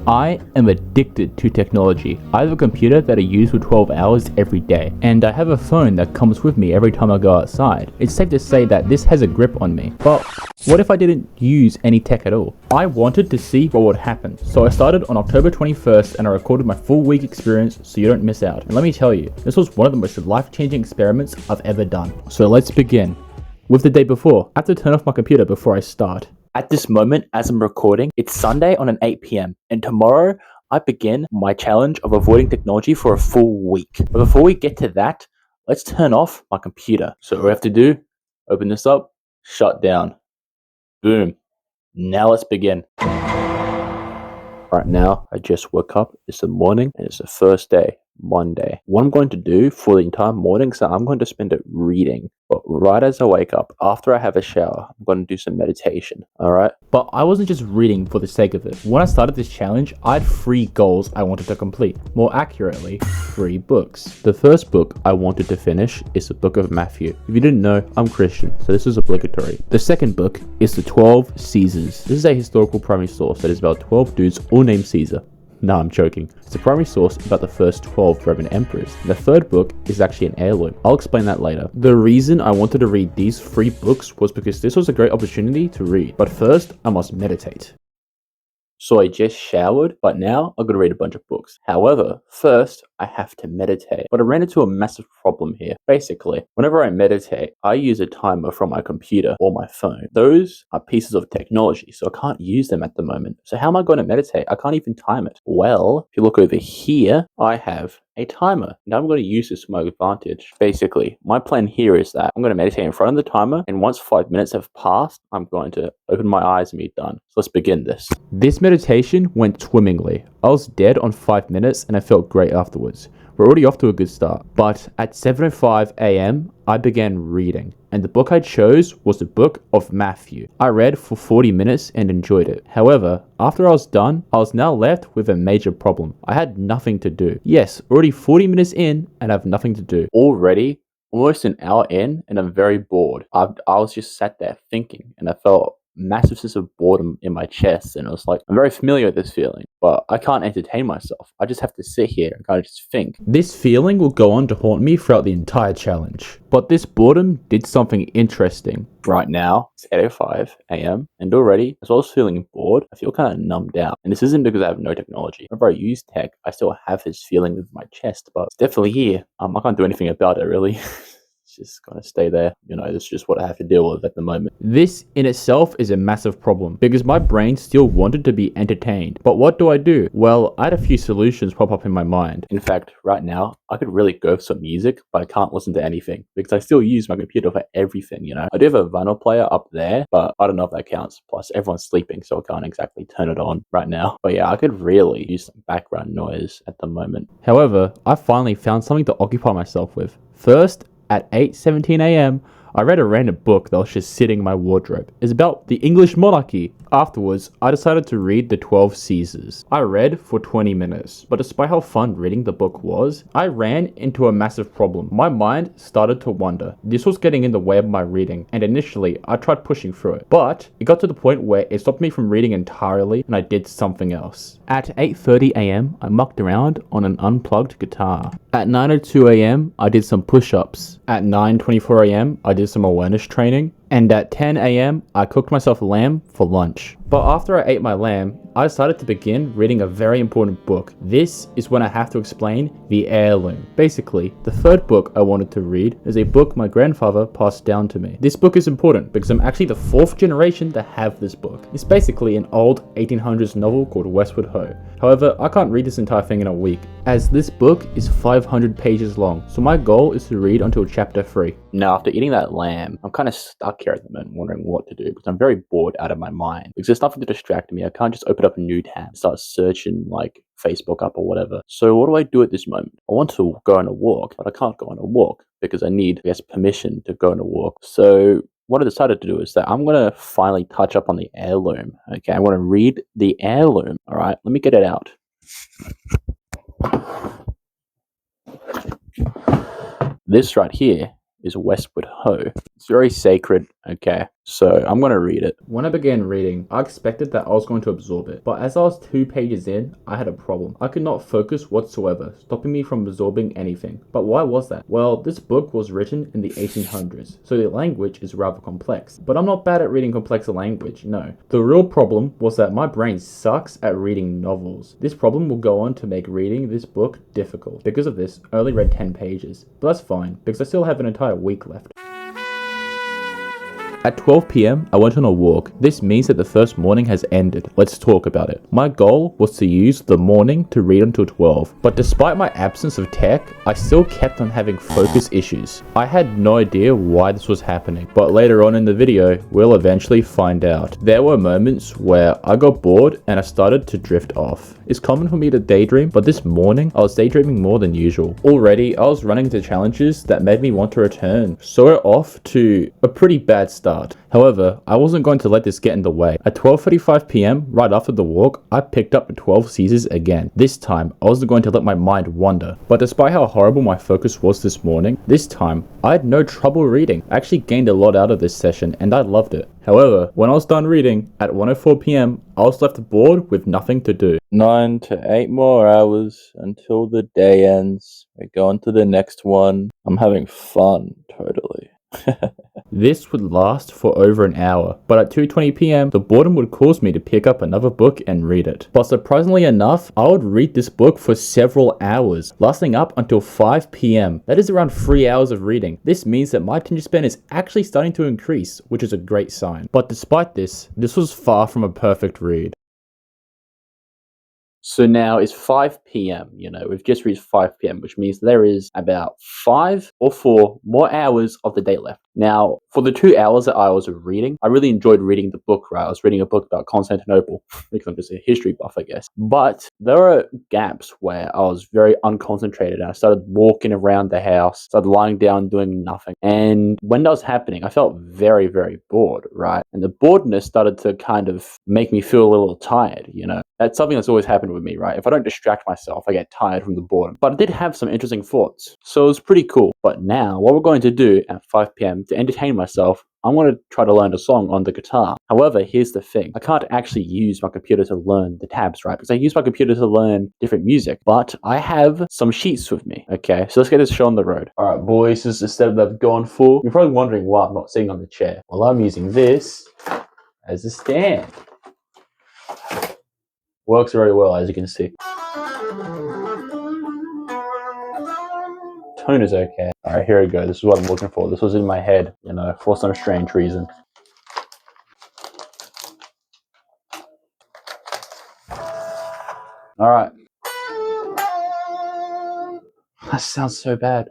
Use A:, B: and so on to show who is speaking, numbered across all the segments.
A: I am addicted to technology. I have a computer that I use for 12 hours every day, and I have a phone that comes with me every time I go outside. It's safe to say that this has a grip on me. But what if I didn't use any tech at all? I wanted to see what would happen. So I started on October 21st and I recorded my full week experience so you don't miss out. And let me tell you, this was one of the most life-changing experiments I've ever done. So let's begin. With the day before, I have to turn off my computer before I start. At this moment, as I'm recording, it's Sunday on an 8 p.m. and tomorrow I begin my challenge of avoiding technology for a full week. But before we get to that, let's turn off my computer. So what we have to do, open this up, shut down. Boom. Now let's begin. Right now, I just woke up. It's the morning and it's the first day, Monday. What I'm going to do for the entire morning, so I'm going to spend it reading. But right as I wake up, after I have a shower, I'm going to do some meditation, alright? But I wasn't just reading for the sake of it. When I started this challenge, I had 3 goals I wanted to complete. More accurately, 3 books. The first book I wanted to finish is the Book of Matthew. If you didn't know, I'm Christian, so this is obligatory. The second book is the 12 Caesars. This is a historical primary source that is about 12 dudes all named Caesar. No, I'm joking. It's a primary source about the first 12 Roman emperors. The third book is actually an heirloom. I'll explain that later. The reason I wanted to read these 3 books was because this was a great opportunity to read. But first, I must meditate. So I just showered, but now I'm going to read a bunch of books. However, first, I have to meditate. But I ran into a massive problem here. Basically, whenever I meditate, I use a timer from my computer or my phone. Those are pieces of technology, so I can't use them at the moment. So how am I going to meditate? I can't even time it. Well, if you look over here, I have a timer. Now I'm going to use this to my advantage. Basically, my plan here is that I'm going to meditate in front of the timer, and once 5 minutes have passed, I'm going to open my eyes and be done. So let's begin this. This meditation went swimmingly. I was dead on 5 minutes and I felt great afterwards. We're already off to a good start. But at 7:05 a.m., I began reading, and the book I chose was the Book of Matthew. I read for 40 minutes and enjoyed it. However, after I was done, I was now left with a major problem. I had nothing to do. Yes, already 40 minutes in and I have nothing to do. Already, almost an hour in, and I'm very bored. I was just sat there thinking, and I felt massive sense of boredom in my chest, and it was like, I'm very familiar with this feeling, but I can't entertain myself. I just have to sit here and kind of just think. This feeling will go on to haunt me throughout the entire challenge. But this boredom did something interesting. Right now, it's 8:05 a.m. and already, as well as feeling bored, I feel kind of numbed out. And this isn't because I have no technology. Whenever I use tech, I still have this feeling with my chest, but it's definitely here. I can't do anything about it, really. Just gonna stay there. It's just what I have to deal with at the moment. This in itself is a massive problem because my brain still wanted to be entertained. But what do I do? Well, I had a few solutions pop up in my mind. In fact, right now, I could really go for some music, but I can't listen to anything because I still use my computer for everything, I do have a vinyl player up there, but I don't know if that counts. Plus, everyone's sleeping, so I can't exactly turn it on right now. But yeah, I could really use some background noise at the moment. However, I finally found something to occupy myself with. First, at 8:17 a.m., I read a random book that was just sitting in my wardrobe. It's about the English monarchy. Afterwards, I decided to read the 12 Caesars. I read for 20 minutes, but despite how fun reading the book was, I ran into a massive problem. My mind started to wander. This was getting in the way of my reading, and initially, I tried pushing through it. But it got to the point where it stopped me from reading entirely, and I did something else. At 8:30 a.m., I mucked around on an unplugged guitar. At 9:02 a.m., I did some push-ups. At 9:24 a.m., I did some awareness training. And at 10 a.m., I cooked myself lamb for lunch. But after I ate my lamb, I decided to begin reading a very important book. This is when I have to explain the heirloom. Basically, the third book I wanted to read is a book my grandfather passed down to me. This book is important because I'm actually the 4th generation to have this book. It's basically an old 1800s novel called Westward Ho. However, I can't read this entire thing in a week, as this book is 500 pages long, so my goal is to read until chapter 3. Now, after eating that lamb, I'm kind of stuck here at the moment, wondering what to do, because I'm very bored out of my mind. Because there's nothing to distract me. I can't just open up a new tab, start searching like Facebook up or whatever. So what do I do at this moment? I want to go on a walk, but I can't go on a walk because I need, permission to go on a walk. So what I decided to do is that I'm going to finally touch up on the heirloom. Okay, I'm going to read the heirloom. All right, let me get it out. This right here is Westward Ho. It's very sacred, okay?
B: So I'm going to read it.
A: When I began reading, I expected that I was going to absorb it, but as I was 2 pages in, I had a problem. I could not focus whatsoever, stopping me from absorbing anything. But why was that? Well, this book was written in the 1800s, so the language is rather complex. But I'm not bad at reading complex language, no. The real problem was that my brain sucks at reading novels. This problem will go on to make reading this book difficult. Because of this, I only read 10 pages. But that's fine, because I still have an entire week left. At 12 PM, I went on a walk. This means that the first morning has ended. Let's talk about it. My goal was to use the morning to read until 12, but despite my absence of tech, I still kept on having focus issues. I had no idea why this was happening, but later on in the video, we'll eventually find out. There were moments where I got bored and I started to drift off. It's common for me to daydream, but this morning, I was daydreaming more than usual. Already, I was running into challenges that made me want to return, so we're off to a pretty bad start. However, I wasn't going to let this get in the way. At 12:35 PM, right after the walk, I picked up the 12 Caesars again. This time, I wasn't going to let my mind wander. But despite how horrible my focus was this morning, this time, I had no trouble reading. I actually gained a lot out of this session and I loved it. However, when I was done reading, at 1:04 PM, I was left bored with nothing to do.
B: 9 to 8 more hours until the day ends. We're going to the next one. I'm having fun, totally.
A: This would last for over an hour, but at 2:20 PM, the boredom would cause me to pick up another book and read it. But surprisingly enough, I would read this book for several hours, lasting up until 5 PM. That is around 3 hours of reading. This means that my attention span is actually starting to increase, which is a great sign. But despite this was far from a perfect read.
B: So now it's 5 PM, we've just reached 5 PM, which means there is about 5 or 4 more hours of the day left. Now, for the 2 hours that I was reading, I really enjoyed reading the book, right? I was reading a book about Constantinople, because I'm just a history buff, I guess. But there are gaps where I was very unconcentrated and I started walking around the house, started lying down doing nothing. And when that was happening, I felt very, very bored, right? And the boredness started to kind of make me feel a little tired, That's something that's always happened with me, right? If I don't distract myself, I get tired from the boredom. But I did have some interesting thoughts, so it was pretty cool. But now, what we're going to do at 5 PM to entertain myself, I'm going to try to learn a song on the guitar. However, here's the thing. I can't actually use my computer to learn the tabs, right? Because I use my computer to learn different music. But I have some sheets with me, okay? So let's get this show on the road. Alright, boys, this is the step that I've gone for. You're probably wondering why I'm not sitting on the chair. Well, I'm using this as a stand. Works very well, as you can see. Tone is okay. Alright, here we go. This is what I'm looking for. This was in my head, for some strange reason. Alright. That sounds so bad.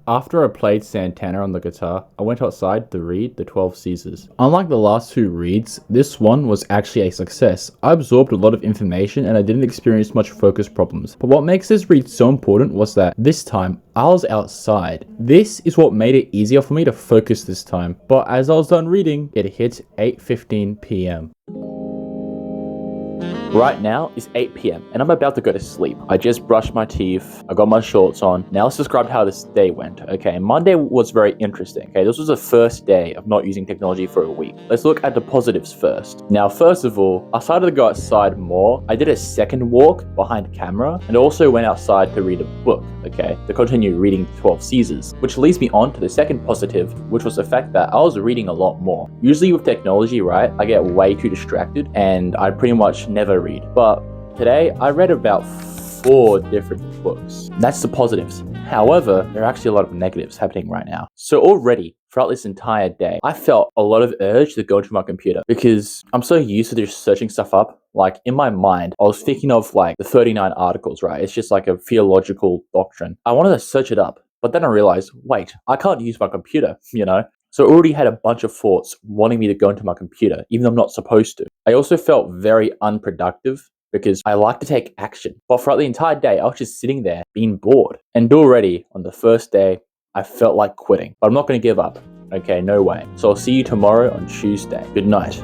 A: After I played Santana on the guitar, I went outside to read the 12 Caesars. Unlike the last 2 reads, this one was actually a success. I absorbed a lot of information and I didn't experience much focus problems. But what makes this read so important was that this time, I was outside. This is what made it easier for me to focus this time. But as I was done reading, it hit 8:15 PM.
B: Right now, it's 8 PM, and I'm about to go to sleep. I just brushed my teeth, I got my shorts on. Now let's describe how this day went, okay? Monday was very interesting, okay? This was the first day of not using technology for a week. Let's look at the positives first. Now, first of all, I started to go outside more. I did a second walk behind camera, and also went outside to read a book, okay? To continue reading 12 Caesars, which leads me on to the second positive, which was the fact that I was reading a lot more. Usually with technology, right, I get way too distracted, and I pretty much never read. But today I read about 4 different books. That's the positives. However, there are actually a lot of negatives happening right now. So already throughout this entire day, I felt a lot of urge to go into my computer because I'm so used to just searching stuff up. Like in my mind, I was thinking of like the 39 articles, right? It's just like a theological doctrine. I wanted to search it up, but then I realized, wait, I can't use my computer, So I already had a bunch of thoughts wanting me to go into my computer, even though I'm not supposed to. I also felt very unproductive because I like to take action. But throughout the entire day, I was just sitting there being bored. And already on the first day, I felt like quitting. But I'm not going to give up. Okay, no way. So I'll see you tomorrow on Tuesday. Good night.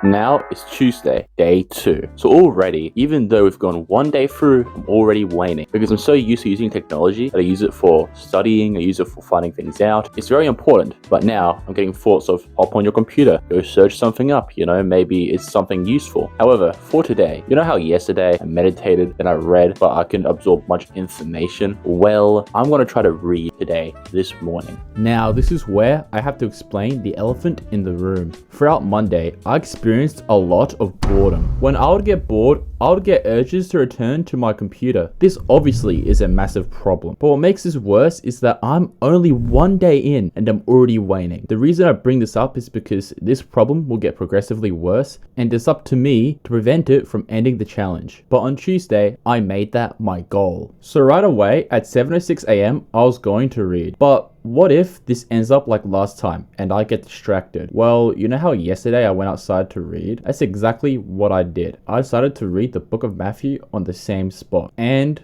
B: Now it's Tuesday, day 2. So already, even though we've gone one day through, I'm already waning because I'm so used to using technology that I use it for studying, I use it for finding things out. It's very important, but now I'm getting thoughts of hop on your computer, go search something up, maybe it's something useful. However, for today, you know how yesterday I meditated and I read, but I couldn't absorb much information? Well, I'm going to try to read today, this morning.
A: Now, this is where I have to explain the elephant in the room. Throughout Monday, I experienced a lot of boredom. When I would get bored, I would get urges to return to my computer. This obviously is a massive problem, but what makes this worse is that I'm only one day in and I'm already waning. The reason I bring this up is because this problem will get progressively worse and it's up to me to prevent it from ending the challenge. But on Tuesday, I made that my goal. So right away at 7:06 a.m, I was going to read, but what if this ends up like last time and I get distracted? Well, you know how yesterday I went outside to read? That's exactly what I did. I decided to read the Book of Matthew on the same spot. And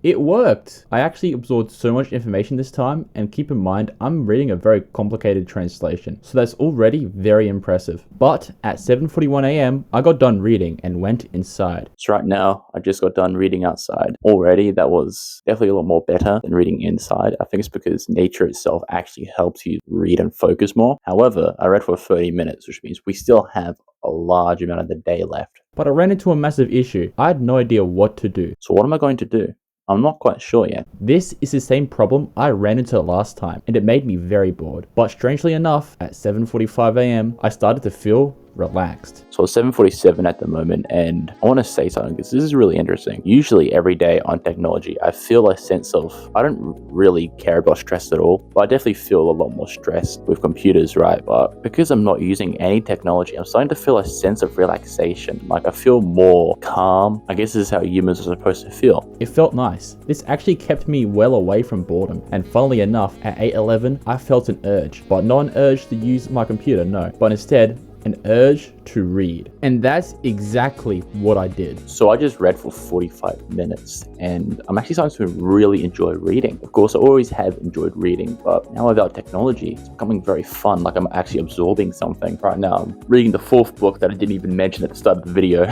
A: it worked. I actually absorbed so much information this time, and keep in mind, I'm reading a very complicated translation, so that's already very impressive. But at 7:41 a.m, I got done reading and went inside.
B: So right now, I just got done reading outside. Already, that was definitely a lot more better than reading inside. I think it's because nature itself actually helps you read and focus more. However, I read for 30 minutes, which means we still have a large amount of the day left.
A: But I ran into a massive issue. I had no idea what to do.
B: So what am I going to do? I'm not quite sure yet.
A: This is the same problem I ran into last time, and it made me very bored. But strangely enough, at 7:45 a.m, I started to feel relaxed.
B: So it's 7:47 at the moment, and I want to say something because this is really interesting. Usually every day on technology, I feel a sense of, I don't really care about stress at all, but I definitely feel a lot more stressed with computers, right? But because I'm not using any technology, I'm starting to feel a sense of relaxation. Like I feel more calm. I guess this is how humans are supposed to feel.
A: It felt nice. This actually kept me well away from boredom. And funnily enough, at 8:11, I felt an urge, but not an urge to use my computer, no, but instead, an urge to read. And that's exactly what I did.
B: So I just read for 45 minutes and I'm actually starting to really enjoy reading. Of course, I always have enjoyed reading, but now without technology, it's becoming very fun. Like I'm actually absorbing something. Right now, I'm reading the 4th book that I didn't even mention at the start of the video,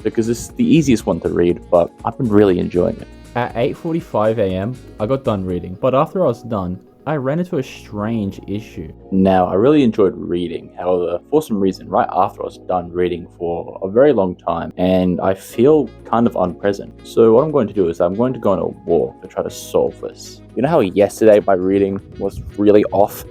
B: because it's the easiest one to read, but I've been really enjoying it.
A: At 8:45 a.m, I got done reading, but after I was done, I ran into a strange issue.
B: Now, I really enjoyed reading. However, for some reason, right after I was done reading for a very long time, and I feel kind of unpresent. So what I'm going to do is I'm going to go on a walk to try to solve this. You know how yesterday my reading was really off?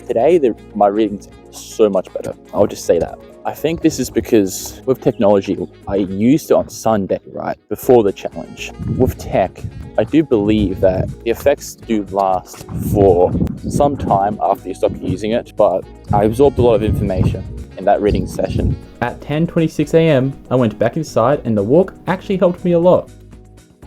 B: Today, my reading's so much better. I'll just say that. I think this is because with technology, I used it on Sunday, right? Before the challenge. With tech, I do believe that the effects do last for some time after you stop using it, but I absorbed a lot of information in that reading session.
A: At 10:26 a.m, I went back inside and the walk actually helped me a lot.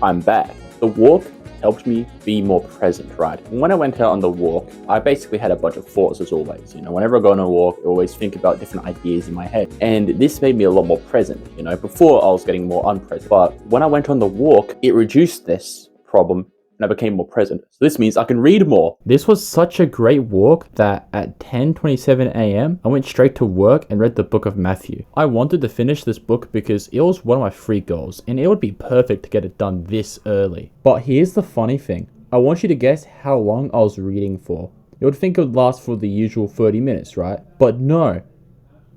B: I'm back. The walk helped me be more present, right? When I went out on the walk, I basically had a bunch of thoughts as always. Whenever I go on a walk, I always think about different ideas in my head. And this made me a lot more present. Before I was getting more unpresent. But when I went on the walk, it reduced this problem and I became more present. So this means I can read more.
A: This was such a great walk that at 10:27 a.m, I went straight to work and read the Book of Matthew. I wanted to finish this book because it was one of my 3 goals and it would be perfect to get it done this early. But here's the funny thing. I want you to guess how long I was reading for. You would think it would last for the usual 30 minutes, right? But no.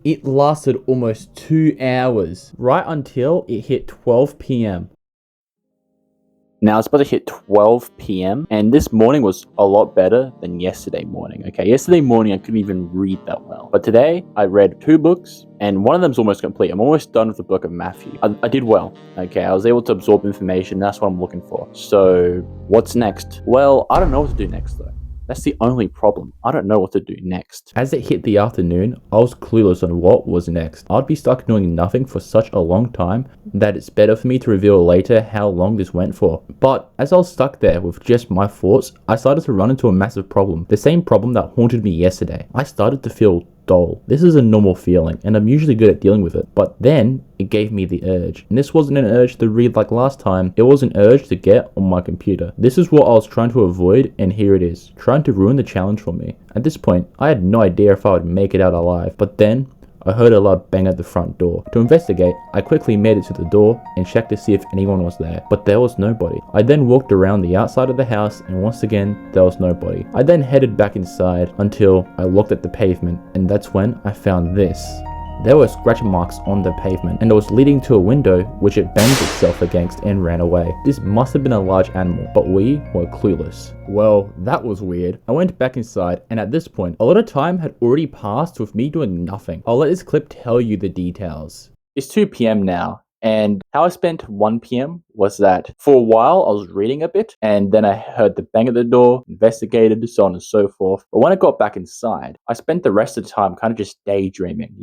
A: It lasted almost 2 hours, right until it hit 12 p.m.
B: Now it's about to hit 12 p.m. and this morning was a lot better than yesterday morning. Okay, yesterday morning I couldn't even read that well. But today I read 2 books and one of them's almost complete. I'm almost done with the Book of Matthew. I did well. Okay, I was able to absorb information. That's what I'm looking for. So what's next? Well, I don't know what to do next though. That's the only problem. I don't know what to do next.
A: As it hit the afternoon, I was clueless on what was next. I'd be stuck doing nothing for such a long time that it's better for me to reveal later how long this went for. But as I was stuck there with just my thoughts, I started to run into a massive problem. The same problem that haunted me yesterday. I started to feel dull. This is a normal feeling and I'm usually good at dealing with it. But then it gave me the urge. And this wasn't an urge to read like last time. It was an urge to get on my computer. This is what I was trying to avoid and here it is. Trying to ruin the challenge for me. At this point, I had no idea if I would make it out alive. But then I heard a loud bang at the front door. To investigate, I quickly made it to the door and checked to see if anyone was there, but there was nobody. I then walked around the outside of the house and once again, there was nobody. I then headed back inside until I looked at the pavement, and that's when I found this. There were scratch marks on the pavement and it was leading to a window which it banged itself against and ran away. This must have been a large animal, but we were clueless. Well, that was weird. I went back inside and at this point, a lot of time had already passed with me doing nothing. I'll let this clip tell you the details.
B: It's 2 p.m. now. And how I spent 1 p.m. was that for a while I was reading a bit and then I heard the bang at the door, investigated, so on and so forth. But when I got back inside, I spent the rest of the time kind of just daydreaming,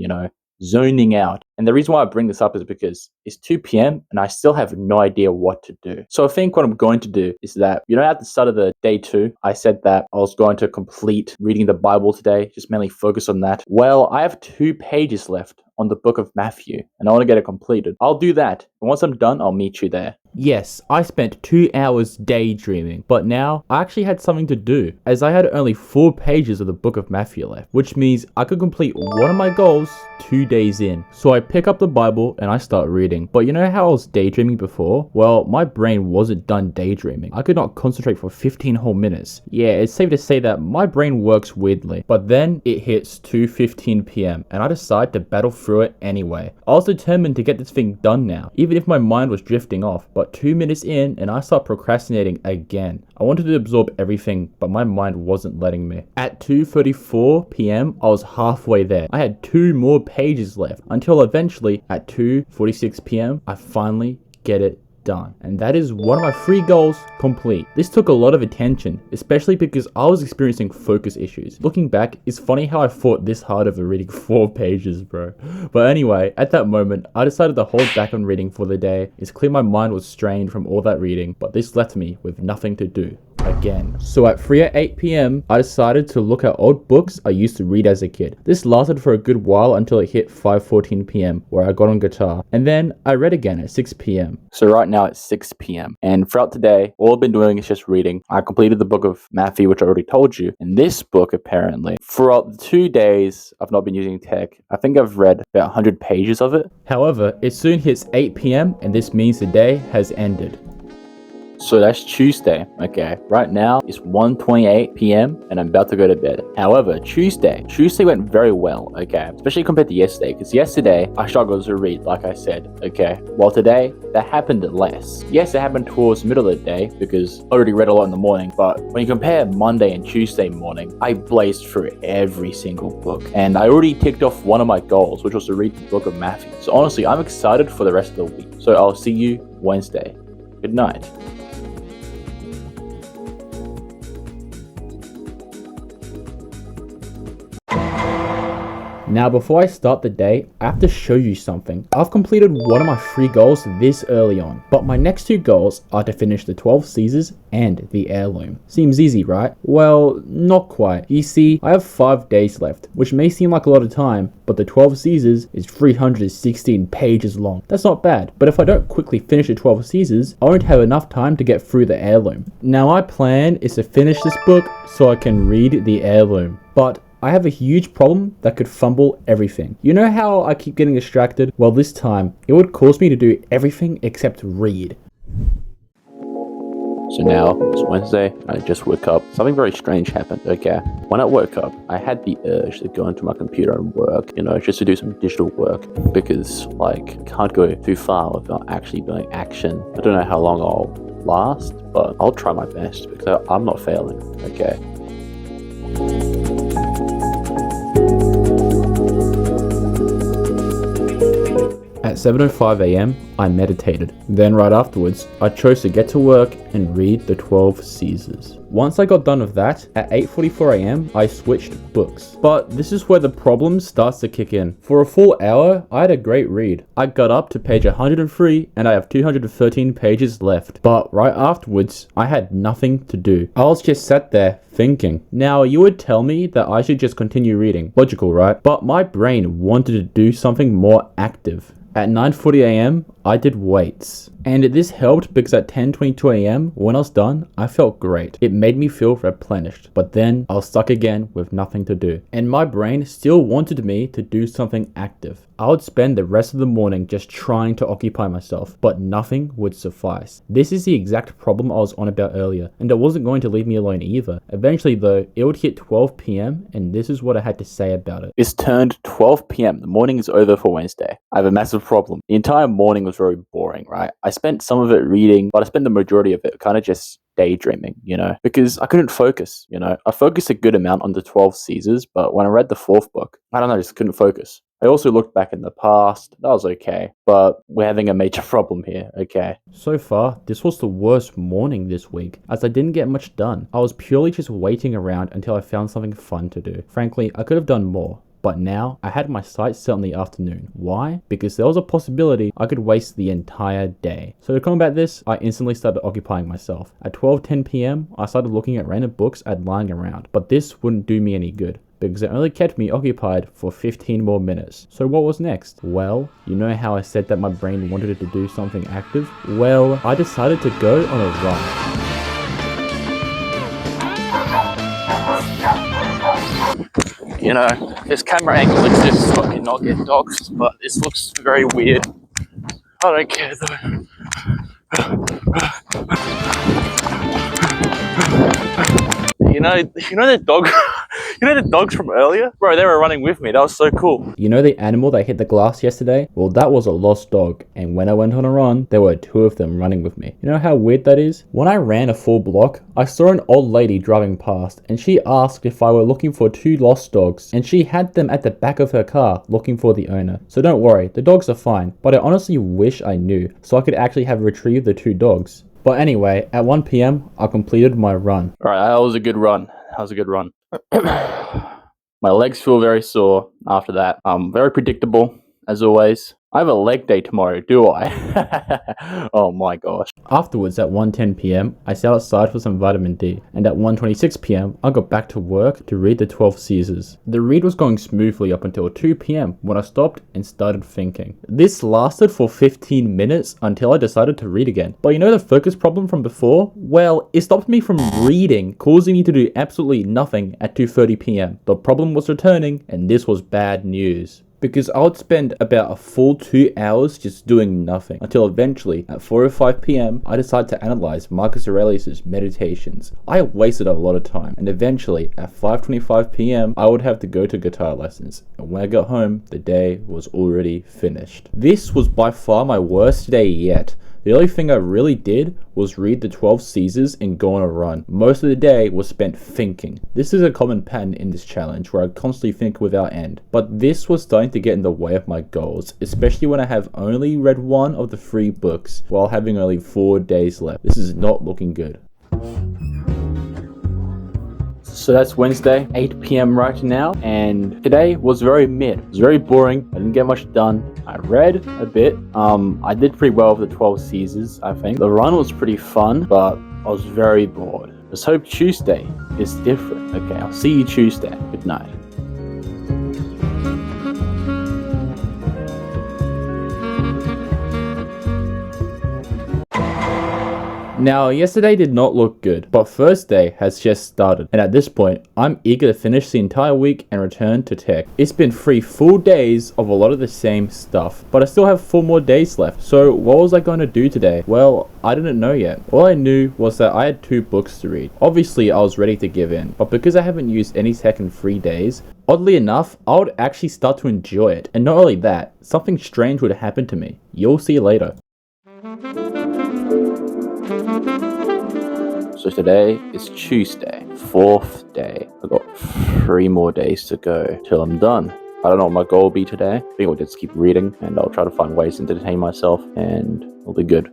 B: zoning out. And the reason why I bring this up is because it's 2 p.m. and I still have no idea what to do. So I think what I'm going to do is that, at the start of the day 2, I said that I was going to complete reading the Bible today, just mainly focus on that. Well, I have 2 pages left on the book of Matthew and I want to get it completed. I'll do that. And once I'm done, I'll meet you there.
A: Yes, I spent 2 hours daydreaming, but now I actually had something to do, as I had only 4 pages of the book of Matthew left, which means I could complete one of my goals 2 days in. So I pick up the Bible and I start reading. But you know how I was daydreaming before? Well, my brain wasn't done daydreaming. I could not concentrate for 15 whole minutes. Yeah, it's safe to say that my brain works weirdly. But then it hits 2:15 p.m. and I decide to battle through it anyway. I was determined to get this thing done now, even if my mind was drifting off. But 2 minutes in and I start procrastinating again. I wanted to absorb everything, but my mind wasn't letting me. At 2:34 p.m, I was halfway there. I had 2 more pages left until eventually at 2:46 p.m, I finally get it done. And that is one of my 3 goals complete. This took a lot of attention, especially because I was experiencing focus issues. Looking back, it's funny how I fought this hard over reading 4 pages, bro. But anyway, at that moment, I decided to hold back on reading for the day. It's clear my mind was strained from all that reading, but this left me with nothing to do. Again. So at 3:08 p.m, I decided to look at old books I used to read as a kid. This lasted for a good while until it hit 5:14 p.m, where I got on guitar. And then I read again at 6 p.m.
B: So right now it's 6 p.m. And throughout today, all I've been doing is just reading. I completed the book of Matthew, which I already told you. And this book, apparently, throughout the 2 days I've not been using tech, I think I've read about 100 pages of it.
A: However, it soon hits 8 p.m, and this means the day has ended.
B: So that's Tuesday, okay? Right now, it's 1:28 p.m. and I'm about to go to bed. However, Tuesday went very well, okay? Especially compared to yesterday, because yesterday, I struggled to read, like I said, okay? While today, that happened less. Yes, it happened towards the middle of the day, because I already read a lot in the morning, but when you compare Monday and Tuesday morning, I blazed through every single book. And I already ticked off one of my goals, which was to read the book of Matthew. So honestly, I'm excited for the rest of the week. So I'll see you Wednesday. Good night.
A: Now before I start the day, I have to show you something. I've completed one of my 3 goals this early on, but my next 2 goals are to finish the 12 Caesars and the heirloom. Seems easy, right? Well, not quite. You see, I have 5 days left, which may seem like a lot of time, but the 12 Caesars is 316 pages long. That's not bad, but if I don't quickly finish the 12 Caesars, I won't have enough time to get through the heirloom. Now my plan is to finish this book so I can read the heirloom, but I have a huge problem that could fumble everything. You know how I keep getting distracted? Well, this time, it would cause me to do everything except read.
B: So now, it's Wednesday, I just woke up. Something very strange happened, okay? When I woke up, I had the urge to go into my computer and work, just to do some digital work. Because, I can't go too far without actually doing action. I don't know how long I'll last, but I'll try my best because I'm not failing, okay?
A: At 7:05 a.m, I meditated. Then right afterwards, I chose to get to work and read the 12 Caesars. Once I got done with that, at 8:44 a.m, I switched books. But this is where the problem starts to kick in. For a full hour, I had a great read. I got up to page 103 and I have 213 pages left. But right afterwards, I had nothing to do. I was just sat there thinking. Now, you would tell me that I should just continue reading. Logical, right? But my brain wanted to do something more active. At 9:40 a.m., I did weights. And this helped because at 10:22 a.m., when I was done, I felt great. It made me feel replenished. But then I was stuck again with nothing to do. And my brain still wanted me to do something active. I would spend the rest of the morning just trying to occupy myself, but nothing would suffice. This is the exact problem I was on about earlier, and it wasn't going to leave me alone either. Eventually though, it would hit 12 p.m, and this is what I had to say about it.
B: It's turned 12 p.m. The morning is over for Wednesday. I have a massive problem. The entire morning was very boring, right? I spent some of it reading, but I spent the majority of it kind of just daydreaming, because I couldn't focus, I focused a good amount on the 12 Caesars, but when I read the fourth book, I don't know, I just couldn't focus. I also looked back in the past. That was okay, but we're having a major problem here, okay?
A: So far, this was the worst morning this week, as I didn't get much done. I was purely just waiting around until I found something fun to do. Frankly, I could have done more. But now, I had my sights set on the afternoon. Why? Because there was a possibility I could waste the entire day. So to combat this, I instantly started occupying myself. At 12:10 p.m, I started looking at random books I'd lying around. But this wouldn't do me any good, because it only kept me occupied for 15 more minutes. So what was next? Well, you know how I said that my brain wanted it to do something active? Well, I decided to go on a run.
B: This camera angle exists so I can not get doxed, but this looks very weird. I don't care though. The dog, the dogs from earlier? Bro, they were running with me. That was so cool.
A: You know the animal that hit the glass yesterday? Well, that was a lost dog. And when I went on a run, there were two of them running with me. You know how weird that is? When I ran a full block, I saw an old lady driving past, and she asked if I were looking for two lost dogs, and she had them at the back of her car looking for the owner. So don't worry, the dogs are fine, but I honestly wish I knew, so I could actually have retrieved the two dogs. But anyway, at 1 p.m, I completed my run.
B: Alright, that was a good run. My legs feel very sore after that. Very predictable, as always. I have a leg day tomorrow, do I? Oh my gosh.
A: Afterwards, at 1:10 p.m, I sat outside for some vitamin D, and at 1:26 p.m, I got back to work to read the 12 Caesars. The read was going smoothly up until 2 p.m, when I stopped and started thinking. This lasted for 15 minutes until I decided to read again. But you know the focus problem from before? Well, it stopped me from reading, causing me to do absolutely nothing at 2:30 p.m. The problem was returning, and this was bad news. Because I would spend about a full 2 hours just doing nothing, until eventually, at 4:05 p.m, I decided to analyze Marcus Aurelius' Meditations. I wasted a lot of time, and eventually, at 5:25 p.m, I would have to go to guitar lessons, and when I got home, the day was already finished. This was by far my worst day yet. The only thing I really did was read the 12 Caesars and go on a run. Most of the day was spent thinking. This is a common pattern in this challenge where I constantly think without end. But this was starting to get in the way of my goals, especially when I have only read one of the 3 books while having only 4 days left. This is not looking good.
B: So that's Wednesday, 8 p.m. right now, and today was very mid. It was very boring. I didn't get much done. I read a bit. I did pretty well with the 12 Caesars, I think. The run was pretty fun, but I was very bored. Let's hope Tuesday is different. Okay, I'll see you Tuesday. Good night.
A: Now, yesterday did not look good, but Thursday has just started, and at this point, I'm eager to finish the entire week and return to tech. It's been 3 full days of a lot of the same stuff, but I still have 4 more days left, so what was I going to do today? Well, I didn't know yet. All I knew was that I had 2 books to read. Obviously, I was ready to give in, but because I haven't used any tech in 3 days, oddly enough, I would actually start to enjoy it. And not only that, something strange would happen to me. You'll see later.
B: So today is Tuesday, 4th day. I've got 3 more days to go till I'm done. I don't know what my goal will be today. I think I'll just keep reading and I'll try to find ways to entertain myself and it'll be good.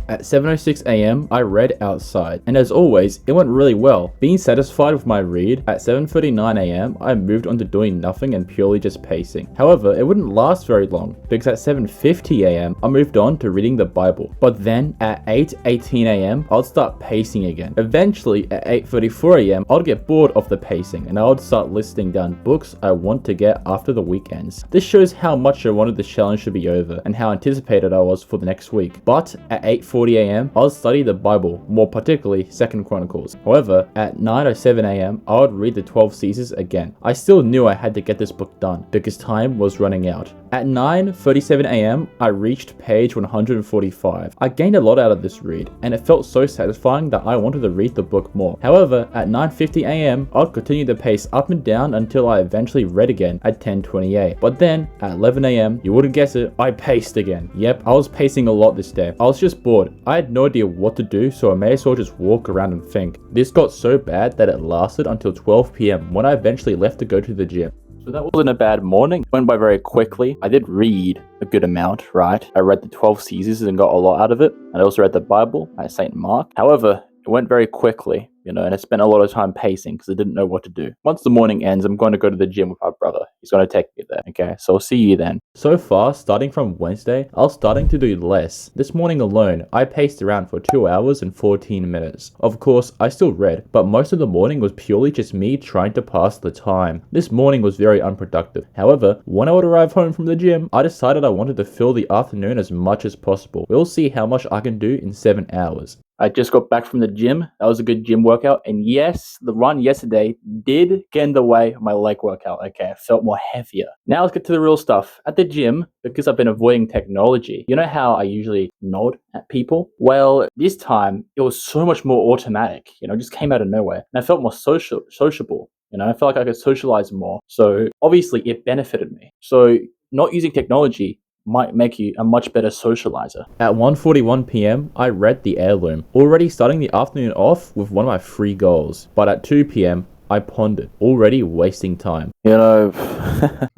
A: At 7:06 a.m, I read outside, and as always, it went really well. Being satisfied with my read, at 7:39 a.m, I moved on to doing nothing and purely just pacing. However, it wouldn't last very long, because at 7:50 a.m, I moved on to reading the Bible. But then, at 8:18 a.m, I'd start pacing again. Eventually, at 8:34 a.m, I'd get bored of the pacing, and I would start listing down books I want to get after the weekends. This shows how much I wanted this challenge to be over, and how anticipated I was for the next week. But at 8:40 a.m, I'll study the Bible, more particularly 2nd Chronicles. However, at 9:07 a.m, I would read the 12 Caesars again. I still knew I had to get this book done, because time was running out. At 9:37 a.m, I reached page 145. I gained a lot out of this read, and it felt so satisfying that I wanted to read the book more. However, at 9:50 a.m, I'd continue the pace up and down until I eventually read again at 10:28. But then, at 11 a.m, you wouldn't guess it, I paced again. Yep, I was pacing a lot this day. I was just bored. I had no idea what to do, so I may as well just walk around and think. This got so bad that it lasted until 12 p.m. when I eventually left to go to the gym.
B: So that wasn't a bad morning. It went by very quickly. I did read a good amount, right? I read the 12 Caesars and got a lot out of it. I also read the Bible at St. Mark. However, it went very quickly, and I spent a lot of time pacing because I didn't know what to do. Once the morning ends, I'm going to go to the gym with my brother. He's going to take me there, okay? So I'll see you then.
A: So far, starting from Wednesday, I was starting to do less. This morning alone, I paced around for 2 hours and 14 minutes. Of course, I still read, but most of the morning was purely just me trying to pass the time. This morning was very unproductive. However, when I would arrive home from the gym, I decided I wanted to fill the afternoon as much as possible. We'll see how much I can do in 7 hours.
B: I just got back from the gym. That was a good gym workout. And yes, the run yesterday did get in the way of my leg workout. Okay, I felt more heavier. Now let's get to the real stuff. At the gym, because I've been avoiding technology, you know how I usually nod at people? Well, this time it was so much more automatic. It just came out of nowhere. And I felt more sociable. I felt like I could socialize more. So obviously it benefited me. So not using technology might make you a much better socializer.
A: At 1:41 p.m, I read The Heirloom, already starting the afternoon off with one of my 3 goals. But at 2 p.m, I pondered, already wasting time.
B: I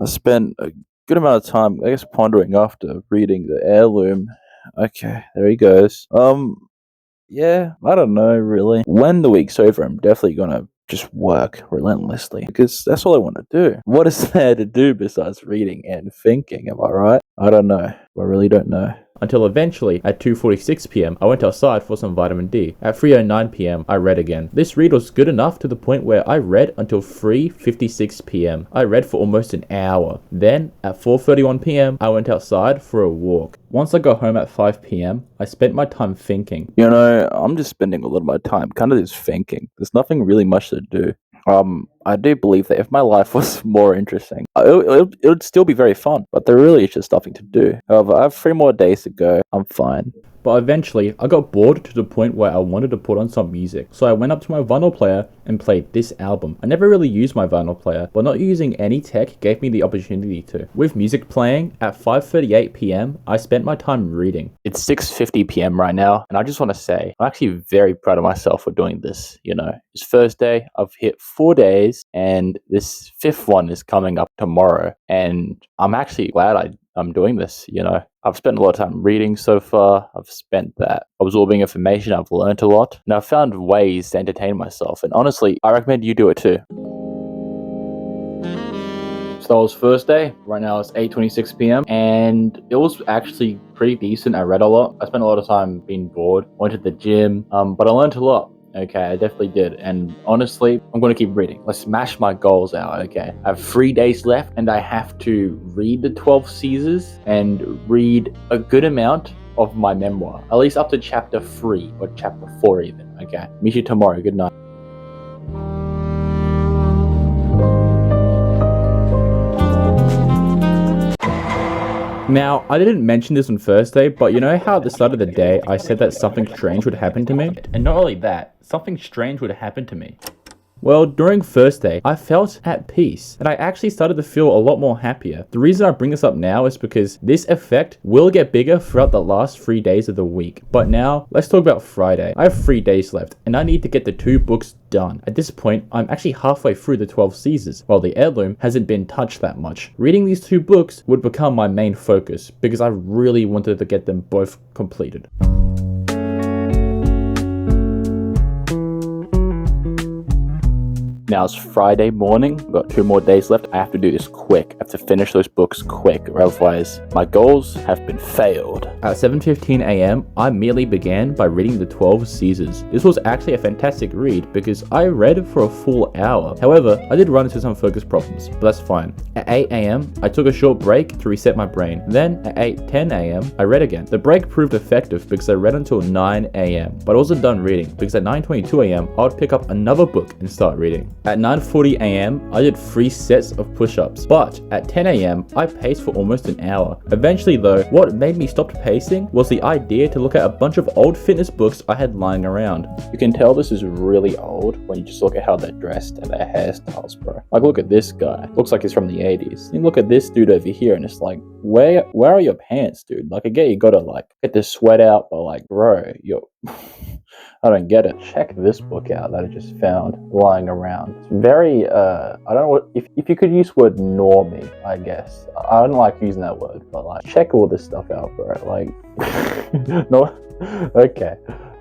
B: spent a good amount of time, I guess, pondering after reading The Heirloom. Okay, there he goes. Yeah, I don't know, really. When the week's over, I'm definitely gonna just work relentlessly because that's all I want to do. What is there to do besides reading and thinking? Am I right? I don't know. I really don't know.
A: Until eventually, at 2:46 p.m, I went outside for some vitamin D. At 3:09 p.m, I read again. This read was good enough to the point where I read until 3:56 p.m. I read for almost an hour. Then, at 4:31 p.m, I went outside for a walk. Once I got home at 5 p.m, I spent my time thinking. I'm just spending a lot of my time kind of just thinking. There's nothing really much to do. I do believe that if my life was more interesting, it would still be very fun, but there really is just nothing to do. However, I have 3 more days to go. I'm fine. But eventually, I got bored to the point where I wanted to put on some music. So I went up to my vinyl player and played this album. I never really used my vinyl player, but not using any tech gave me the opportunity to. With music playing, at 5:38 p.m, I spent my time reading. It's 6:50 p.m. right now, and I just want to say, I'm actually very proud of myself for doing this. It's Thursday, I've hit 4 days, and this 5th one is coming up tomorrow. And I'm actually glad I'm doing this. I've spent a lot of time reading so far. I've spent that absorbing information. I've learned a lot, and I've found ways to entertain myself. And honestly, I recommend you do it too. So that was first day. Right now it's 8:26 p.m. and it was actually pretty decent. I read a lot. I spent a lot of time being bored. Went to the gym, but I learned a lot. Okay, I definitely did. And honestly, I'm going to keep reading. Let's smash my goals out, okay? I have 3 days left, and I have to read the 12 Caesars and read a good amount of my memoir. At least up to chapter 3 or chapter 4 even, okay? Meet you tomorrow. Good night. Now, I didn't mention this on Thursday, but you know how at the start of the day, I said that something strange would happen to me? And not only that, something strange would happen to me. Well, during Thursday, I felt at peace, and I actually started to feel a lot more happier. The reason I bring this up now is because this effect will get bigger throughout the last 3 days of the week. But now, let's talk about Friday. I have 3 days left, and I need to get the 2 books done. At this point, I'm actually halfway through the 12 Caesars, while the Heirloom hasn't been touched that much. Reading these 2 books would become my main focus, because I really wanted to get them both completed.
B: Now it's Friday morning. We've got 2 more days left. I have to do this quick. I have to finish those books quick, or otherwise my goals have been failed.
A: At 7:15 a.m., I immediately began by reading The 12 Caesars. This was actually a fantastic read because I read for a full hour. However, I did run into some focus problems, but that's fine. At 8 a.m., I took a short break to reset my brain. Then at 8:10 a.m., I read again. The break proved effective because I read until 9 a.m., but I wasn't done reading because at 9:22 a.m., I would pick up another book and start reading. At 9:40 a.m., I did 3 sets of push-ups, but at 10 a.m., I paced for almost an hour. Eventually though, what made me stop pacing was the idea to look at a bunch of old fitness books I had lying around.
B: You can tell this is really old when you just look at how they're dressed and their hairstyles, bro. Like, look at this guy. Looks like he's from the 80s. You look at this dude over here and it's like, where are your pants, dude? Like, I get you gotta like get the sweat out, but like, bro, you're I don't get it. Check this book out that I just found lying around. It's very, I don't know what, if you could use the word normie, I guess. I don't like using that word, but like, check all this stuff out, bro. Like, no, okay.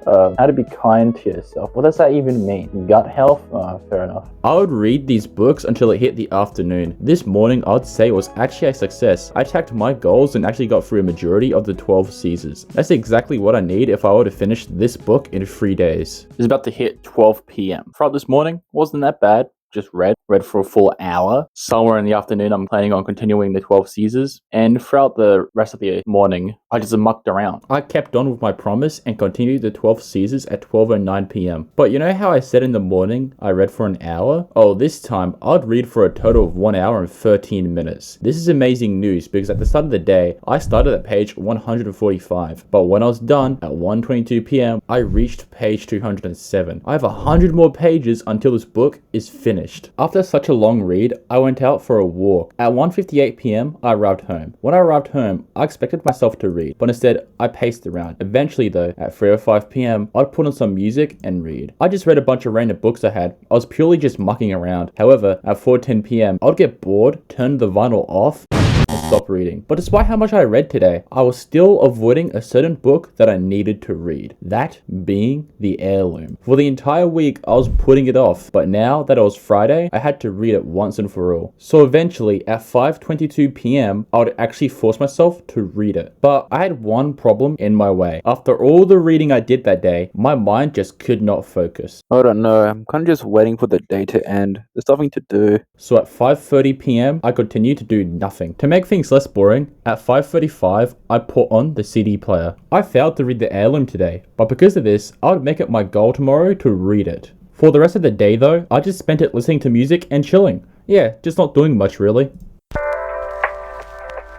B: How to be kind to yourself. What does that even mean? Gut health? Fair enough.
A: I would read these books until it hit the afternoon. This morning, I'd say was actually a success. I tracked my goals and actually got through a majority of the 12 Caesars. That's exactly what I need if I were to finish this book in 3 days.
B: It's about to hit 12 p.m. Throughout this morning, wasn't that bad. Just read for a full hour. Somewhere in the afternoon, I'm planning on continuing the 12 Caesars. And throughout the rest of the morning, I just mucked around.
A: I kept on with my promise and continued the 12 Caesars at 12:09 p.m. But you know how I said in the morning I read for an hour? Oh, this time I'd read for a total of 1 hour and 13 minutes. This is amazing news because at the start of the day, I started at page 145. But when I was done at 1:22 p.m., I reached page 207. I have 100 more pages until this book is finished. After such a long read, I went out for a walk. At 1:58 p.m., I arrived home. When I arrived home, I expected myself to read, but instead, I paced around. Eventually though, at 3:05 p.m., I'd put on some music and read. I just read a bunch of random books I had. I was purely just mucking around. However, at 4:10 p.m., I'd get bored, turn the vinyl off, and stop reading. But despite how much I read today, I was still avoiding a certain book that I needed to read. That being The Heirloom. For the entire week, I was putting it off, but now that it was Friday, I had to read it once and for all. So eventually, at 5:22 p.m., I would actually force myself to read it. But I had one problem in my way. After all the reading I did that day, my mind just could not focus.
B: I don't know. I'm kind of just waiting for the day to end. There's nothing to do.
A: So at 5:30 p.m., I continued to do nothing. To make things less boring, at 5:35, I put on the CD player. I failed to read The Heirloom today, but because of this, I would make it my goal tomorrow to read it. For the rest of the day though, I just spent it listening to music and chilling. Yeah, just not doing much really.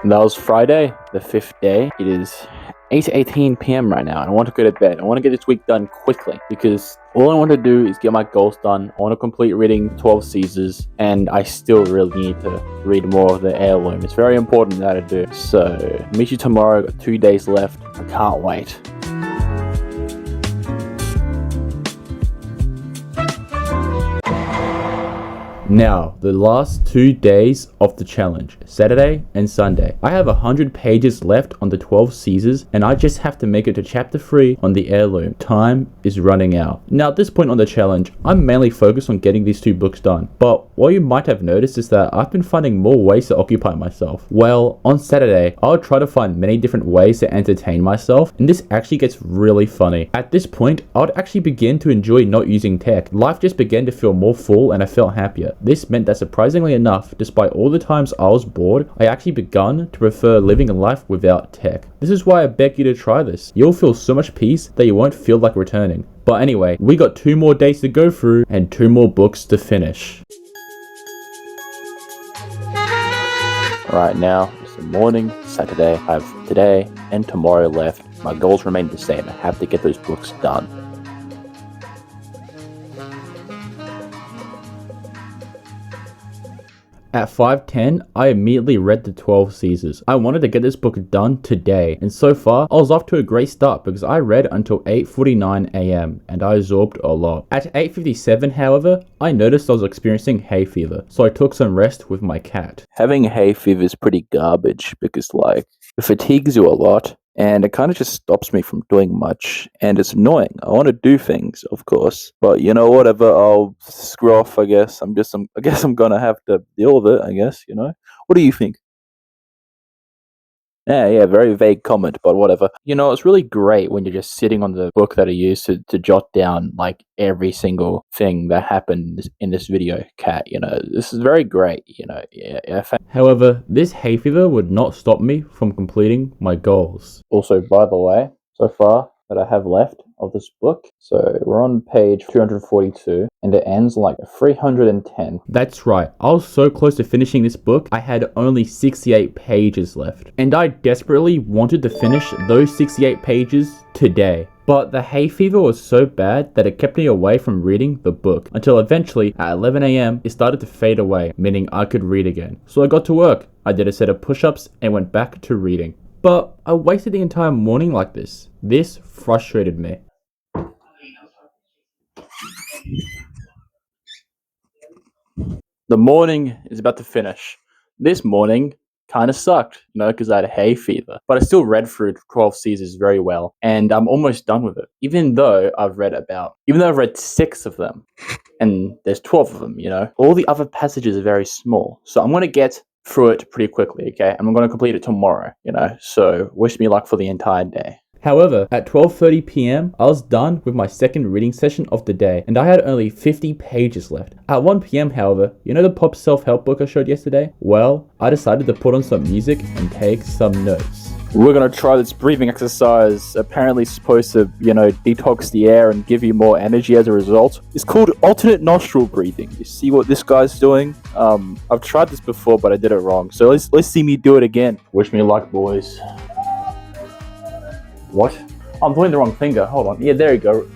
A: That was Friday, the 5th day. It is 8:18 p.m. right now, and I want to go to bed. I want to get this week done quickly because all I want to do is get my goals done. I want to complete reading 12 Caesars, and I still really need to read more of The Heirloom. It's very important that I do. So, meet you tomorrow. Got 2 days left. I can't wait. Now, the last 2 days of the challenge, Saturday and Sunday. I have 100 pages left on the 12 Caesars, and I just have to make it to chapter 3 on The Heirloom. Time is running out. Now, at this point on the challenge, I'm mainly focused on getting these 2 books done. But what you might have noticed is that I've been finding more ways to occupy myself. Well, on Saturday, I'll try to find many different ways to entertain myself, and this actually gets really funny. At this point, I would actually begin to enjoy not using tech. Life just began to feel more full and I felt happier. This meant that surprisingly enough, despite all the times I was bored, I actually begun to prefer living a life without tech. This is why I beg you to try this. You'll feel so much peace that you won't feel like returning. But anyway, we got 2 more days to go through and 2 more books to finish. Right now, it's the morning, Saturday. I have today and tomorrow left. My goals remain the same. I have to get those books done. At 5:10, I immediately read the 12 Caesars. I wanted to get this book done today, and so far, I was off to a great start because I read until 8:49 a.m. and I absorbed a lot. At 8:57, however, I noticed I was experiencing hay fever, so I took some rest with my cat. Having hay fever is pretty garbage because, like, it fatigues you a lot,
B: and it kind of just stops me from doing much, and it's annoying. I want to do things, of course, but whatever. I'll screw off. I guess I guess I'm gonna have to deal with it. I guess. What do you think? Yeah, very vague comment, but whatever. It's really great when you're just sitting on the book that I used to jot down like every single thing that happened in this video, Cat. This is very great. Yeah.
A: However, this hay fever would not stop me from completing my goals.
B: Also, by the way, so far that I have left of this book, so we're on page 242, and it ends like 310.
A: That's right, I was so close to finishing this book, I had only 68 pages left. And I desperately wanted to finish those 68 pages today. But the hay fever was so bad that it kept me away from reading the book, until eventually, at 11 AM, it started to fade away, meaning I could read again. So I got to work, I did a set of push-ups, and went back to reading. But I wasted the entire morning like this. This frustrated me.
B: The morning is about to finish. This morning kind of sucked, because I had hay fever. But I still read through 12 Caesars very well, and I'm almost done with it. Even though I've read 6 of them, and there's 12 of them, all the other passages are very small. So I'm going to get through it pretty quickly, okay? And I'm going to complete it tomorrow, so wish me luck for the entire day.
A: However, at 12:30 PM, I was done with my second reading session of the day, and I had only 50 pages left. At 1 PM, however, the pop self-help book I showed yesterday? Well, I decided to put on some music and take some notes.
B: We're going to try this breathing exercise, apparently supposed to, detox the air and give you more energy as a result. It's called alternate nostril breathing. You see what this guy's doing? I've tried this before, but I did it wrong. So let's see me do it again. Wish me luck, boys. What? I'm pointing the wrong finger. Hold on. Yeah, there you go.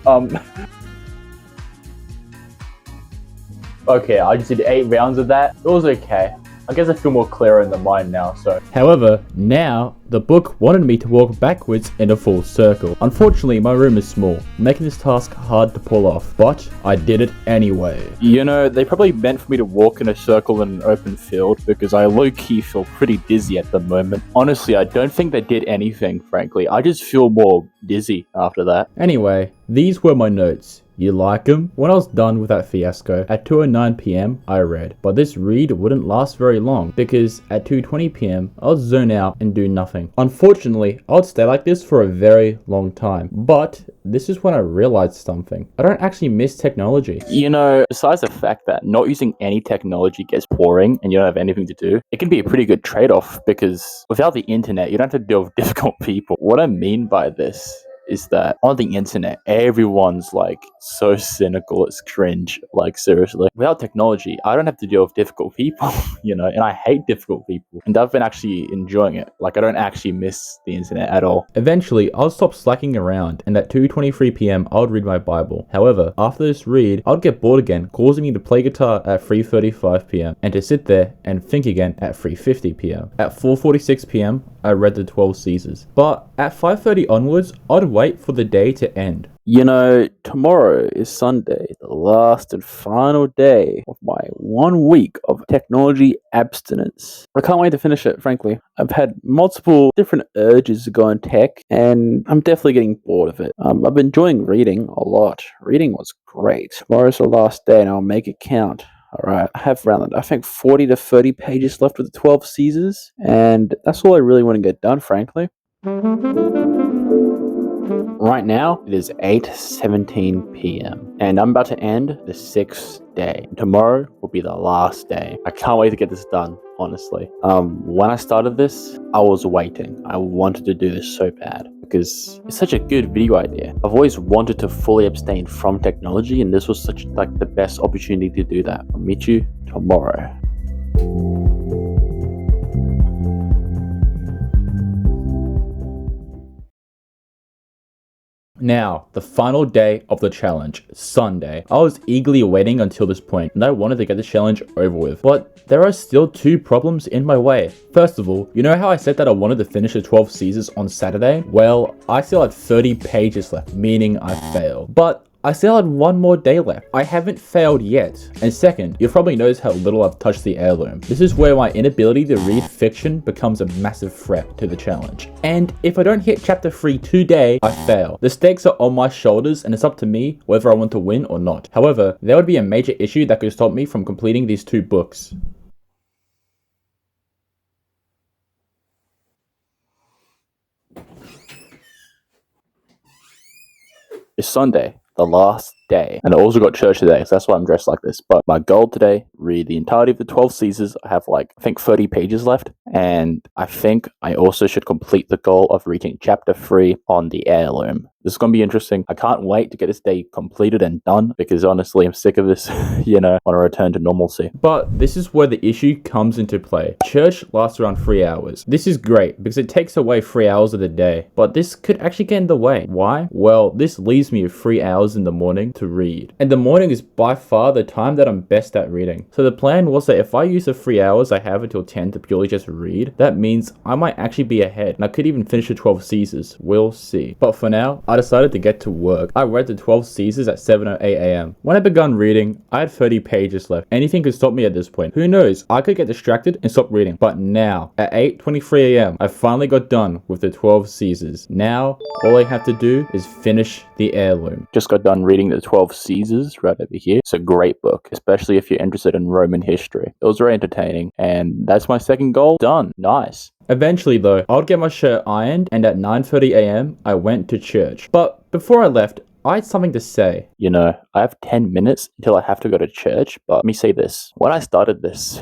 B: Okay, I just did 8 rounds of that. It was okay. I guess I feel more clearer in the mind now, so.
A: However, now, the book wanted me to walk backwards in a full circle. Unfortunately, my room is small, making this task hard to pull off, but I did it anyway.
B: They probably meant for me to walk in a circle in an open field, because I low-key feel pretty dizzy at the moment. Honestly, I don't think they did anything, frankly. I just feel more dizzy after that.
A: Anyway, these were my notes. You like them? When I was done with that fiasco, at 2:09 PM, I read. But this read wouldn't last very long, because at 2:20 PM, I would zone out and do nothing. Unfortunately, I would stay like this for a very long time. But this is when I realized something. I don't actually miss technology.
B: Besides the fact that not using any technology gets boring and you don't have anything to do, it can be a pretty good trade-off, because without the internet, you don't have to deal with difficult people. What I mean by this is that on the internet, everyone's like so cynical, it's cringe. Like, seriously. Without technology, I don't have to deal with difficult people, and I hate difficult people. And I've been actually enjoying it. Like, I don't actually miss the internet at all.
A: Eventually, I'll stop slacking around, and at 2:23 PM, I would read my Bible. However, after this read, I would get bored again, causing me to play guitar at 3:35 PM, and to sit there and think again at 3:50 PM. At 4:46 PM, I read the 12 Caesars. But at 5:30 onwards, I'd wait for the day to end.
B: Tomorrow is Sunday, the last and final day of my 1 week of technology abstinence. I can't wait to finish it, frankly. I've had multiple different urges to go on tech, and I'm definitely getting bored of it. I've been enjoying reading a lot. Reading was great. Tomorrow's the last day, and I'll make it count. Alright, I have around, I think, 40 to 30 pages left with the 12 Caesars, and that's all I really want to get done, frankly. Right now, it is 8:17 PM, and I'm about to end the 6th day. Tomorrow will be the last day. I can't wait to get this done, honestly. When I started this, I was waiting. I wanted to do this so bad, because it's such a good video idea. I've always wanted to fully abstain from technology, and this was such the best opportunity to do that. I'll meet you tomorrow.
A: Now, the final day of the challenge, Sunday. I was eagerly waiting until this point, and I wanted to get the challenge over with. But there are still 2 problems in my way. First of all, you know how I said that I wanted to finish the 12 Caesars on Saturday? Well, I still had 30 pages left, meaning I failed. But I still had one more day left. I haven't failed yet. And second, you'll probably notice how little I've touched the heirloom. This is where my inability to read fiction becomes a massive threat to the challenge. And if I don't hit chapter 3 today, I fail. The stakes are on my shoulders and it's up to me whether I want to win or not. However, there would be a major issue that could stop me from completing these 2 books.
B: It's Sunday, the last day, and I also got church today, so that's why I'm dressed like this. But my goal today, read the entirety of the 12 Caesars. I have I think 30 pages left, and I think I also should complete the goal of reaching chapter 3 on the heirloom. This is going to be interesting. I can't wait to get this day completed and done, because honestly, I'm sick of this, want to return to normalcy.
A: But this is where the issue comes into play. Church lasts around 3 hours. This is great, because it takes away 3 hours of the day, but this could actually get in the way. Why? Well, this leaves me with 3 hours in the morning to read. And the morning is by far the time that I'm best at reading. So the plan was that if I use the 3 hours I have until 10 to purely just read, that means I might actually be ahead, and I could even finish the 12 Caesars. We'll see. But for now, I decided to get to work. I read the 12 Caesars at 7:08 a.m. When I begun reading, I had 30 pages left. Anything could stop me at this point. Who knows? I could get distracted and stop reading. But now, at 8:23 a.m., I finally got done with the 12 Caesars. Now, all I have to do is finish the heirloom.
B: Just got done reading the 12 Caesars right over here. It's a great book, especially if you're interested in Roman history. It was very entertaining, and that's my second goal done. Nice.
A: Eventually though, I would get my shirt ironed, and at 9:30 a.m. I went to church. But before I left, I had something to say.
B: I have 10 minutes until I have to go to church, but let me say this. When I started this,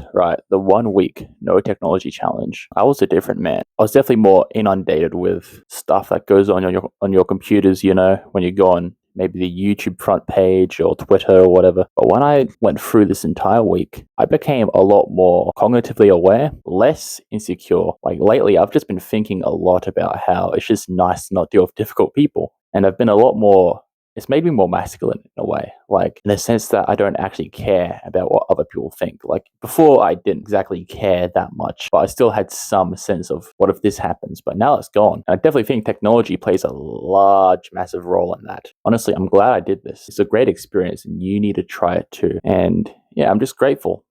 B: the 1 week no technology challenge, I was a different man. I was definitely more inundated with stuff that goes on your computers, when you go on maybe the YouTube front page or Twitter or whatever. But when I went through this entire week, I became a lot more cognitively aware, less insecure. Lately, I've just been thinking a lot about how it's just nice to not deal with difficult people. And I've been a lot more, it's made me more masculine in a way, in the sense that I don't actually care about what other people think. Before, I didn't exactly care that much, but I still had some sense of what if this happens, but now it's gone. And I definitely think technology plays a large, massive role in that. Honestly, I'm glad I did this. It's a great experience and you need to try it too. And yeah, I'm just grateful,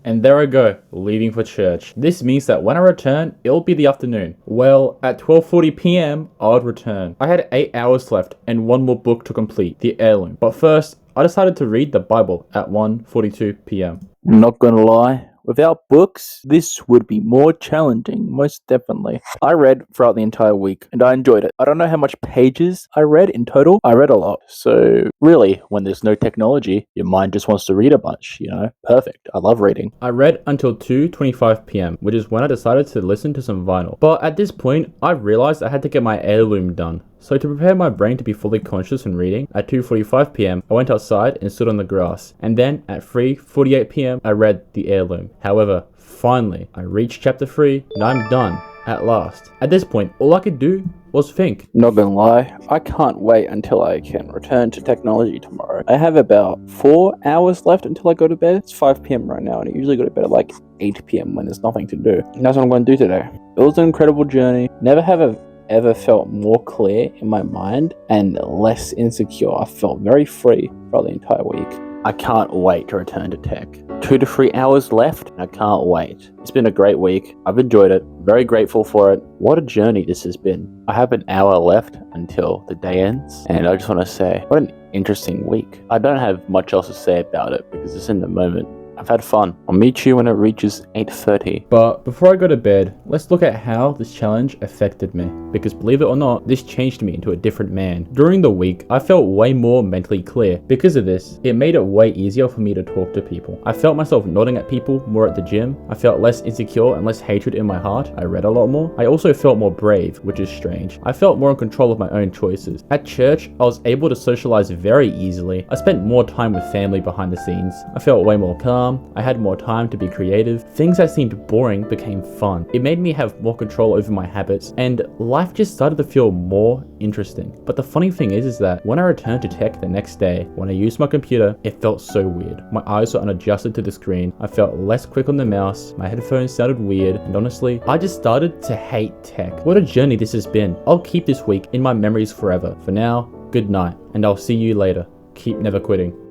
A: And there I go, leaving for church. This means that when I return, it'll be the afternoon. Well, at 12:40 p.m, I would return. I had 8 hours left and one more book to complete, the heirloom. But first, I decided to read the Bible at 1:42 p.m.
B: I'm not gonna lie. Without books, this would be more challenging, most definitely. I read throughout the entire week, and I enjoyed it. I don't know how much pages I read in total. I read a lot. So really, when there's no technology, your mind just wants to read a bunch, Perfect. I love reading.
A: I read until 2:25 p.m, which is when I decided to listen to some vinyl. But at this point, I realized I had to get my heirloom done. So to prepare my brain to be fully conscious when reading, at 2:45 p.m, I went outside and stood on the grass. And then at 3:48 p.m, I read the heirloom. However, finally, I reached chapter 3 and I'm done. At last. At this point, all I could do was think.
B: Not gonna lie, I can't wait until I can return to technology tomorrow. I have about 4 hours left until I go to bed. It's 5 p.m. right now, and I usually go to bed at 8 p.m. when there's nothing to do. And that's what I'm going to do today. It was an incredible journey. Never have I ever felt more clear in my mind and less insecure. I felt very free for the entire week. I can't wait to return to tech. 2 to 3 hours left, and I can't wait. It's been a great week. I've enjoyed it. Very grateful for it. What a journey this has been. I have an hour left until the day ends, and I just want to say, what an interesting week. I don't have much else to say about it because it's in the moment. I've had fun. I'll meet you when it reaches 8:30.
A: But before I go to bed, let's look at how this challenge affected me. Because believe it or not, this changed me into a different man. During the week, I felt way more mentally clear. Because of this, it made it way easier for me to talk to people. I felt myself nodding at people more at the gym. I felt less insecure and less hatred in my heart. I read a lot more. I also felt more brave, which is strange. I felt more in control of my own choices. At church, I was able to socialize very easily. I spent more time with family behind the scenes. I felt way more calm. I had more time to be creative. Things that seemed boring became fun. It made me have more control over my habits, and life just started to feel more interesting. But the funny thing is that when I returned to tech the next day, when I used my computer, it felt so weird. My eyes were unadjusted to the screen. I felt less quick on the mouse. My headphones sounded weird, and honestly, I just started to hate tech. What a journey this has been. I'll keep this week in my memories forever. For now, good night, and I'll see you later. keep never quitting.